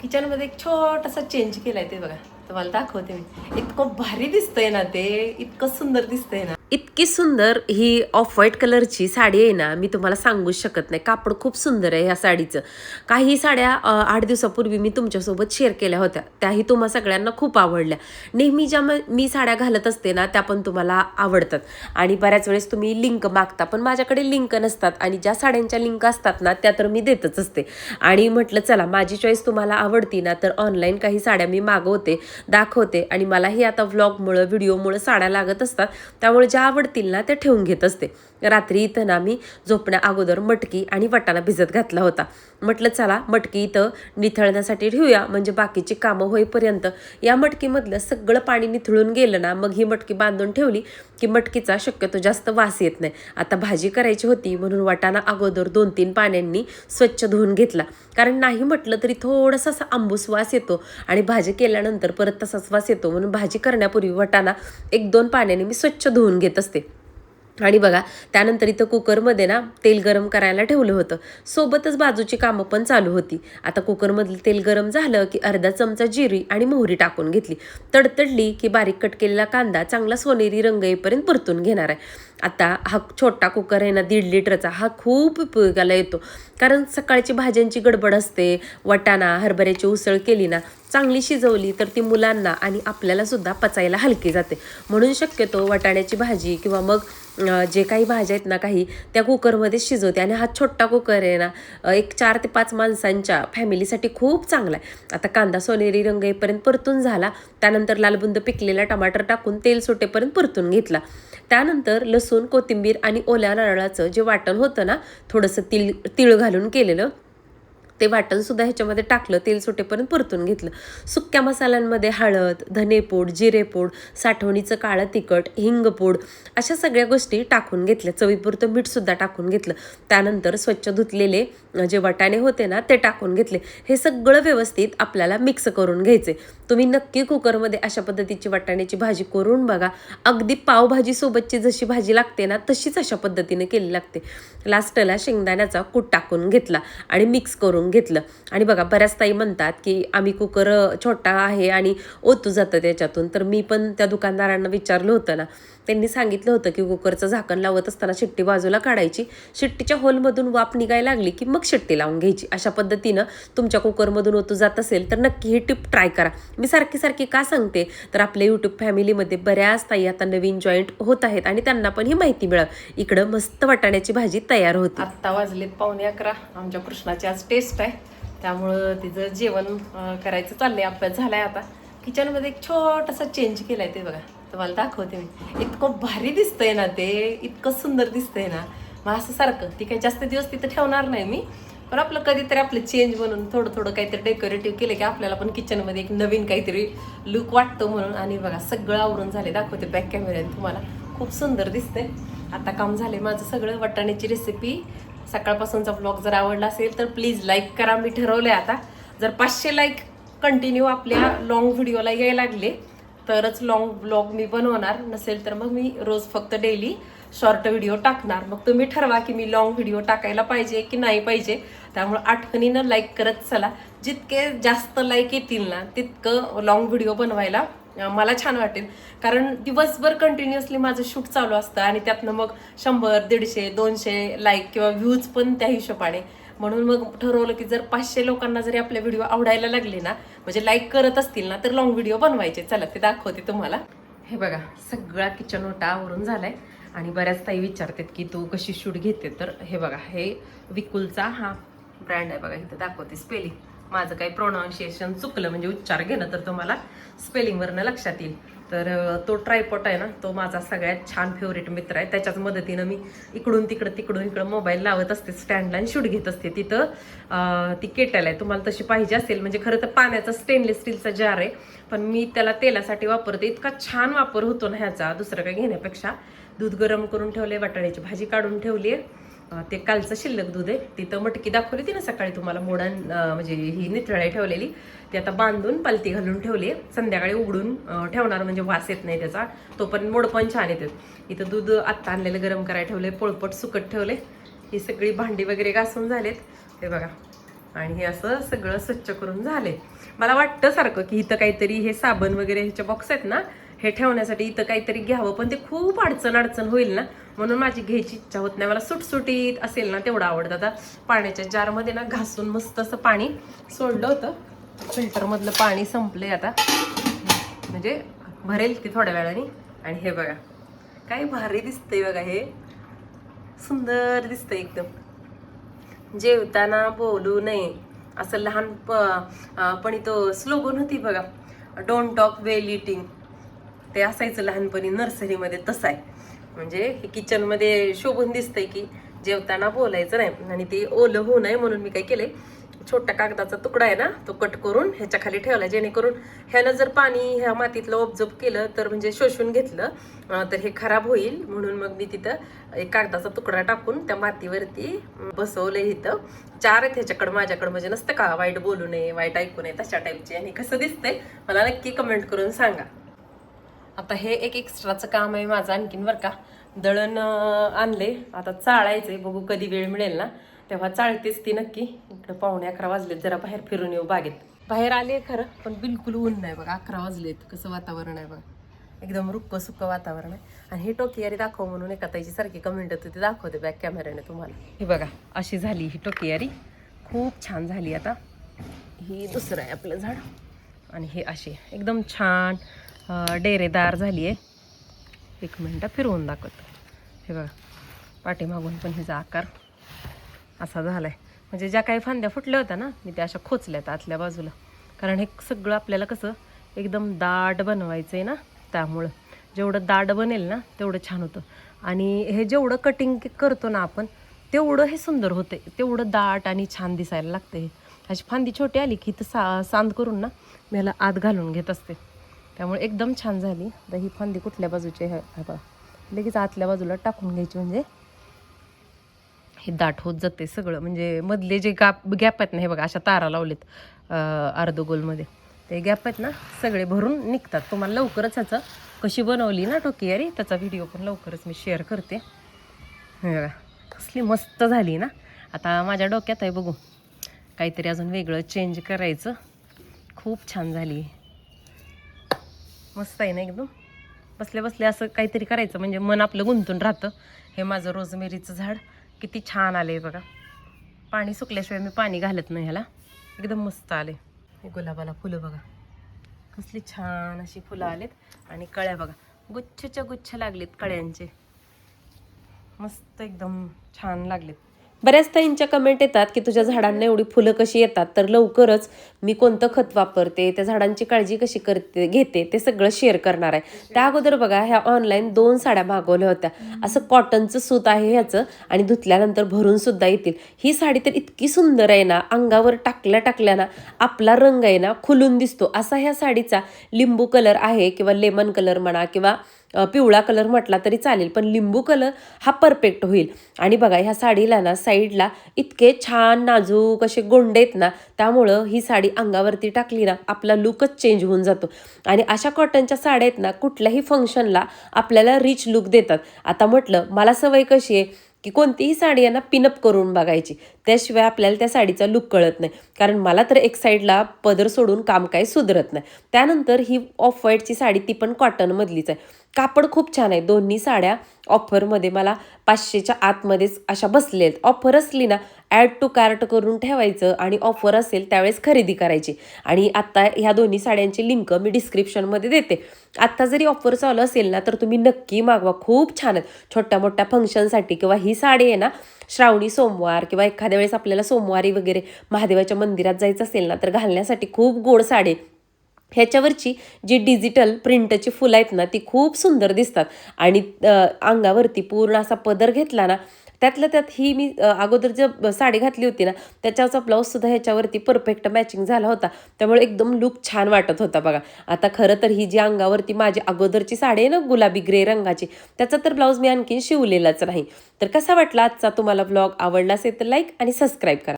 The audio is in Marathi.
किचनमध्ये एक छोटासा चेंज केलाय ते बघा, तुम्हाला दाखवते मी. इतकं भारी दिसतंय ना ते, इतकं सुंदर दिसतंय ना. इतकी सुंदर ही ऑफ व्हाईट कलरची साडी आहे ना, मी तुम्हाला सांगूच शकत नाही. कापड खूप सुंदर आहे ह्या साडीचं. काही साड्या 8 दिवसापूर्वी मी तुमच्यासोबत शेअर केल्या होत्या, त्याही तुम्हा सगळ्यांना खूप आवडल्या. नेहमी ज्या मी साड्या घालत असते ना, त्या पण तुम्हाला आवडतात आणि बऱ्याच वेळेस तुम्ही लिंक मागता, पण माझ्याकडे लिंक नसतात आणि ज्या साड्यांच्या लिंक असतात ना, त्या तर मी देतच असते. आणि म्हटलं चला माझी चॉईस तुम्हाला आवडती ना, तर ऑनलाईन काही साड्या मी मागवते, दाखवते आणि मलाही आता व्लॉगमुळं व्हिडिओमुळं साड्या लागत असतात, त्यामुळे ज्या आवडतील ना त्या ठेवून घेत असते. रात्री इथं ना मी झोपण्या अगोदर मटकी आणि वाटाणा भिजत घातला होता. म्हटलं चला मटकी इथं निथळण्यासाठी ठेवूया, म्हणजे बाकीची कामं होईपर्यंत या मटकीमधलं सगळं पाणी निथळून गेलं ना, मग ही मटकी बांधून ठेवली की मटकीचा शक्यतो जास्त वास येत नाही. आता भाजी करायची होती म्हणून वाटाणा अगोदर 2-3 पाण्यांनी स्वच्छ धुवून घेतला, कारण नाही म्हटलं तरी थोडासा असा आंबूस वास येतो आणि भाजी केल्यानंतर परत तसाच वास येतो, म्हणून भाजी करण्यापूर्वी वाटाणा 1-2 पाण्याने मी स्वच्छ धुवून घेत असते. आणि बघा त्यानंतर इथं कुकरमध्ये ना तेल गरम करायला ठेवलं होतं, सोबतच बाजूची कामं पण चालू होती. आता कुकरमधलं तेल गरम झालं की अर्धा चमचा जिरी आणि मोहरी टाकून घेतली. तडतडली की बारीक कट केलेला कांदा चांगला सोनेरी रंग येईपर्यंत परतून घेणार आहे. आता हा छोटा कुकर आहे ना 1.5 लिटरचा, हा खूप उपयोगाला येतो, कारण सकाळची भाज्यांची गडबड असते. वाटाणा हरभऱ्याची उसळ केली ना, चांगली शिजवली तर ती मुलांना आणि आपल्याला सुद्धा पचायला हलकी जाते. म्हणून शक्यतो वाटाण्याची भाजी किंवा मग जे काही भाज्या आहेत ना काही, त्या कुकरमध्ये शिजवते. आणि हा छोटा कुकर आहे ना, एक 4 ते 5 माणसांच्या फॅमिलीसाठी खूप चांगला आहे. आता कांदा सोनेरी रंग येईपर्यंत परतून झाला, त्यानंतर लालबुंद पिकलेला टमाटर टाकून तेल सुटेपर्यंत परतून घेतला. त्यानंतर लसूण, कोथिंबीर आणि ओल्या नारळाचं जे वाटण होतं ना, थोडंसं तीळ घालून केलेलं, ते वाटणसुद्धा ह्याच्यामध्ये टाकलं, तेल सुटेपर्यंत परतून घेतलं. सुक्या मसाल्यांमध्ये हळद, धनेपूड, जिरेपूड, साठवणीचं काळं तिखट, हिंगपूड अशा सगळ्या गोष्टी टाकून घेतल्या. चवीपुरतं मीठसुद्धा टाकून घेतलं. त्यानंतर स्वच्छ धुतलेले जे वाटाणे होते ना ते टाकून घेतले. हे सगळं व्यवस्थित आपल्याला मिक्स करून घ्यायचे. तुम्ही नक्की कुकरमध्ये अशा पद्धतीची वाटाण्याची भाजी करून बघा. अगदी पावभाजीसोबतची जशी भाजी लागते ना, तशीच अशा पद्धतीने केली लागते. लास्टला शेंगदाण्याचा कूट टाकून घेतला आणि मिक्स करून घेतलं. आणि बघा बऱ्याच ताई म्हणतात की आम्ही कुकर छोटा आहे आणि ओतू जातं त्याच्यातून, तर मी पण त्या दुकानदारांना विचारलं होतं ना, त्यांनी सांगितलं होतं की कुकरचं झाकण लावत असताना शिट्टी बाजूला काढायची, शिट्टीच्या होलमधून वाफ निघायला लागली की मग शिट्टी लावून घ्यायची. अशा पद्धतीनं तुमच्या कुकरमधून ओतू जात असेल तर नक्की ही टिप ट्राय करा. मी सारखी का सांगते, तर आपल्या यूट्यूब फॅमिलीमध्ये बऱ्याच ताई आता नवीन जॉईंट होत आहेत आणि त्यांना पण ही माहिती मिळावी. इकडं मस्त वाटाण्याची भाजी तयार होती. आत्ता वाजलेत 11:15. आमच्या कृष्णाची आज टेस्ट आहे, त्यामुळं तिचं जेवण करायचं चाललंय. अभ्यास झालाय. आता किचनमध्ये एक छोटासा चेंज केलाय ते बघा, तुम्हाला दाखवते मी. इतकं भारी दिसतंय ना ते, इतकं सुंदर दिसतंय ना. मग असं सारखं ती काही जास्त दिवस तिथं ठेवणार नाही मी, पण आपलं कधीतरी आपलं चेंज म्हणून थोडं काहीतरी डेकोरेटिव्ह केलं की आपल्याला पण किचनमध्ये एक नवीन काहीतरी लुक वाटतो म्हणून. आणि बघा सगळं आवरून झाले, दाखवते बॅक कॅमेऱ्याने तुम्हाला. खूप सुंदर दिसतंय. आता काम झाले माझं सगळं. वाटाण्याची रेसिपी सकाळपासूनचा ब्लॉग जर आवडला असेल तर प्लीज लाईक करा. मी ठरवलंय आता जर 500 लाईक कंटिन्यू आपल्या लॉंग व्हिडिओला यायला लागले तरच लॉंग ब्लॉग मी बनवणार, नसेल तर मग मी रोज फक्त डेली शॉर्ट व्हिडिओ टाकणार. मग तुम्ही ठरवा की मी लॉंग व्हिडिओ टाकायला पाहिजे की नाही पाहिजे. त्यामुळे आठवणीनं लाईक करत चला. जितके जास्त लाईक येतील ना तितकं लॉंग व्हिडिओ बनवायला मला छान वाटेल, कारण दिवसभर कंटिन्युअसली माझं शूट चालू असतं आणि त्यातनं मग 100, 150, 200 लाईक किंवा व्ह्यूज पण त्या हिशोबाने. म्हणून मग ठरवलं की जर 500 लोकांना जरी आपले व्हिडिओ आवडायला लागले ना, म्हणजे लाईक करत असतील ना, तर लॉंग व्हिडिओ बनवायचे. चला ते दाखवते तुम्हाला. हे बघा सगळा किचन ओटा आवरून झालाय आणि बऱ्याच ताई विचारतात की तू कशी शूट घेते, तर हे बघा हे विकुलचा हा ब्रँड आहे बघा. इथं दाखवते स्पेलिंग. माझं काही प्रोनाऊन्सिएशन चुकलं म्हणजे उच्चार घेणं तर तुम्हाला स्पेलिंगवरनं लक्षात येईल. तर तो ट्रायपॉट आहे ना, तो माझा सगळ्यात छान फेवरेट मित्र आहे. त्याच्याच मदतीनं मी इकडून इकडं मोबाईल लावत असते, स्टँडला आणि शूट घेत असते. तिथं ती केटल आहे, तुम्हाला तशी पाहिजे असेल. म्हणजे खरं तर पाण्याचा स्टेनलेस स्टीलचा जार आहे, पण मी त्याला तेलासाठी वापरते. इतका छान वापर होतो ना ह्याचा दुसरं काही घेण्यापेक्षा. दूध गरम करून ठेवले, वाटाण्याची भाजी काढून ठेवली आहे. ते कालचं शिल्लक दूध आहे. तिथं मटकी दाखवली ती ना सकाळी तुम्हाला, मोडण म्हणजे ही नितळाई ठेवलेली, ती आता बांधून पालती घालून ठेवली आहे. संध्याकाळी उघडून ठेवणार म्हणजे वास येत नाही त्याचा, तोपर्यंत मोड पण छान येतात. इथं दूध आत्ता आणलेलं गरम करायला ठेवले, पोळपट सुकट ठेवले. ही सगळी भांडी वगैरे घासून झालेत. हे बघा आणि हे असं सगळं स्वच्छ करून झाले. मला वाटतं सारखं की इथं काहीतरी हे साबण वगैरे ह्याचे बॉक्स आहेत ना, हे ठेवण्यासाठी इथं काहीतरी घ्यावं, पण ते खूप अडचण होईल ना, म्हणून माझी घ्यायची इच्छा होत नाही. मला सुटसुटीत असेल ना तेवढं आवडतं. आता पाण्याच्या जारमध्ये ना घासून मस्त असं पाणी सोडलं होतं, फिल्टरमधलं पाणी संपलंय आता, म्हणजे भरेल ते थोड्या वेळाने. आणि हे बघा काय भारी दिसतंय बघा, हे सुंदर दिसतंय एकदम. जेवताना बोलू नये असं लहानपणी तो स्लोगन होती बघा, डोंट टॉक वेल इटिंग, ते असायचं लहानपणी नर्सरीमध्ये. तसं आहे म्हणजे हे किचनमध्ये शोभून दिसतंय की जेवताना बोलायचं नाही. आणि ते ओलं होऊ नये म्हणून मी काय केलंय, छोटा कागदाचा तुकडा आहे ना तो कट करून ह्याच्या खाली ठेवला, जेणेकरून ह्यानं जर पाणी ह्या मातीतलं ऑब्झर्व केलं तर म्हणजे शोषून घेतलं तर हे खराब होईल. म्हणून मग मी तिथं एक कागदाचा तुकडा टाकून त्या मातीवरती बसवलंय. इथं 4 आहेत ह्याच्याकडं माझ्याकडं, म्हणजे नसतं का वाईट बोलू नये वाईट ऐकू नये तशा टाईपचे. आणि कसं दिसतंय मला नक्की कमेंट करून सांगा. आता हे एक एक्स्ट्राचं काम आहे माझं आणखीन बरं का. दळण आणले, आता चाळायचंय, बघू कधी वेळ मिळेल ना तेव्हा चाळतेच ती नक्की. इकडं 11:45 वाजलेत, जरा बाहेर फिरून येऊ बागेत. बाहेर आले खरं पण बिलकुल ऊन नाही बघा. 11 वाजलेत, कसं वातावरण आहे बघा, एकदम रुक्क सुक्क वातावरण आहे. आणि हे टोकियारी दाखव म्हणून एका ताईची सारखी कमेंट होती, ते दाखवते बॅक कॅमेऱ्याने तुम्हाला. हे बघा अशी झाली ही टोकियारी, खूप छान झाली. आता ही दुसरं आहे आपलं झाड, आणि हे अशी एकदम छान डेरेदार झाली आहे. एक मिनटं फिरवून दाखवतो. हे बघा पाठीमागून पण हिचा आकार असा झाला आहे. म्हणजे ज्या काही फांद्या फुटल्या होत्या ना मी त्या अशा खोचल्यात आतल्या बाजूला, कारण हे सगळं आपल्याला कसं एकदम दाट बनवायचं आहे ना, त्यामुळं जेवढं दाट बनेल ना तेवढं छान होतं. आणि हे जेवढं कटिंग करतो ना आपण तेवढं हे सुंदर होते, तेवढं दाट आणि छान दिसायला लागते. हे अशी फांदी छोटी आली की तर सांद करून ना मी ह्याला आत घालून घेत असते, त्यामुळे एकदम छान झाली. आता ही फांदी कुठल्या बाजूची आहे बघा, लगेच आतल्या बाजूला टाकून घ्यायची, म्हणजे हे दाट होत जाते सगळं. म्हणजे मधले जे गॅप आहेत ना, हे बघा अशा तारा लावलेत अर्धगोलमध्ये, ते गॅप आहेत ना सगळे भरून निघतात. तुम्हाला लवकरच ह्याचं कशी बनवली ना टोकियारी त्याचा व्हिडिओ पण लवकरच मी शेअर करते. हे बघा कसली मस्त झाली ना. आता माझ्या डोक्यात आहे बघू काहीतरी अजून वेगळं चेंज करायचं. खूप छान झाली, मस्त आहे ना एकदम. बसल्या बसल्या असं काहीतरी करायचं म्हणजे मन आपलं गुंतून राहतं. हे माझं रोजमेरीचं झाड किती छान आले बघा. पाणी सुकल्याशिवाय मी पाणी घालत नाही ह्याला, एकदम मस्त आले. हे गुलाबाला फुलं बघा कसली छान अशी फुलं आलेत. आणि कळ्या बघा गुच्छच्या गुच्छ लागलेत कळ्यांचे, मस्त एकदम छान लागलेत. बऱ्याच ताईंच्या कमेंट येतात की तुझ्या झाडांना एवढी फुलं कशी येतात, तर लवकरच मी कोणतं खत वापरते, त्या झाडांची काळजी कशी घेते ते सगळं शेअर करणार आहे. त्या अगोदर बघा ह्या ऑनलाईन 2 साड्या मागवल्या होत्या. असं कॉटनचं सूत आहे ह्याचं, आणि धुतल्यानंतर भरून सुद्धा येतील. ही साडी तर इतकी सुंदर आहे ना, अंगावर टाकल्या ना आपला रंग आहे ना खुलून दिसतो. असा ह्या साडीचा लिंबू कलर आहे, किंवा लेमन कलर म्हणा, किंवा पिवळा कलर म्हटला तरी चालेल, पण लिंबू कलर हा परफेक्ट होईल. आणि बघा ह्या साडीला ना साईडला इतके छान नाजूक असे गोंडे आहेत ना, त्यामुळं ही साडी अंगावरती टाकली ना आपला लुकच चेंज होऊन जातो. आणि अशा कॉटनच्या साड्या आहेत ना कुठल्याही फंक्शनला आपल्याला रिच लुक देतात. आता म्हटलं मला सवय कशी आहे की कोणतीही साडी आहे ना पिनअप करून बघायची, त्याशिवाय आपल्याला त्या साडीचा लुक कळत नाही. कारण मला तर एक साईडला पदर सोडून काम काही सुधरत नाही. त्यानंतर ही ऑफ व्हाईटची साडी, ती पण कॉटनमधलीच आहे. कापड खूप छान आहे. दोन्ही साड्या ऑफरमध्ये मला 500च्या आतमध्येच अशा बसलेत. ऑफर असली ना ॲड टू कार्ट करून ठेवायचं, आणि ऑफर असेल त्यावेळेस खरेदी करायची. आणि आत्ता ह्या दोन्ही साड्यांची लिंक मी डिस्क्रिप्शनमध्ये देते. आत्ता जरी ऑफर चालू असेल ना तर तुम्ही नक्की मागवा, खूप छान आहेत छोट्या मोठ्या फंक्शनसाठी. किंवा ही साडी आहे ना श्रावणी सोमवार किंवा एखाद्या वेळेस आपल्याला सोमवारी वगैरे महादेवाच्या मंदिरात जायचं असेल ना तर घालण्यासाठी खूप गोड साडी. ह्याच्यावरची जी डिजिटल प्रिंटची फुलं आहेत ना ती खूप सुंदर दिसतात. आणि अंगावरती पूर्ण असा पदर घेतला ना, त्यातल्या त्यात ही मी अगोदर जे साडी घातली होती ना त्याच्याचा ब्लाऊजसुद्धा ह्याच्यावरती परफेक्ट मॅचिंग झाला होता, त्यामुळे एकदम लुक छान वाटत होता बघा. आता खरं तर ही जी अंगावरती माझी अगोदरची साडी आहे ना गुलाबी ग्रे रंगाची, त्याचा तर ब्लाऊज मी आणखीन शिवलेलाच नाही. तर कसा वाटला आजचा तुम्हाला ब्लॉग? आवडला असेल तर लाईक आणि सबस्क्राईब करा.